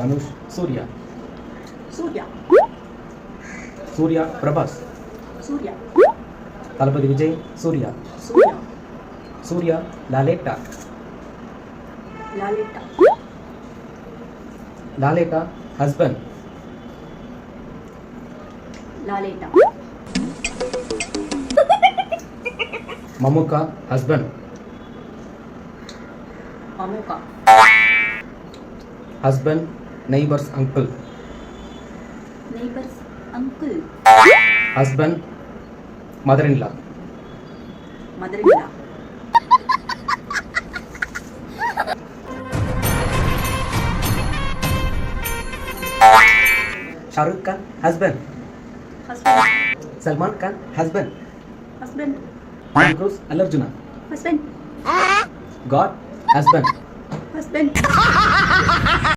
Dhanush Suriya. Suriya. Suriya Prabhas. Suriya. Thalapathy Vijay Suriya. Suriya. Suriya Laletta. Laletta. Laletta husband. Laletta. Mammukka husband. Mammukka. Husband neighbours uncle. Neighbours uncle. Husband mother in law. Mother in law. Shahrukh Khan husband. Husband. Salman Khan husband. Husband. Tom Cruise Allu Arjuna. Husband. God husband. Husband.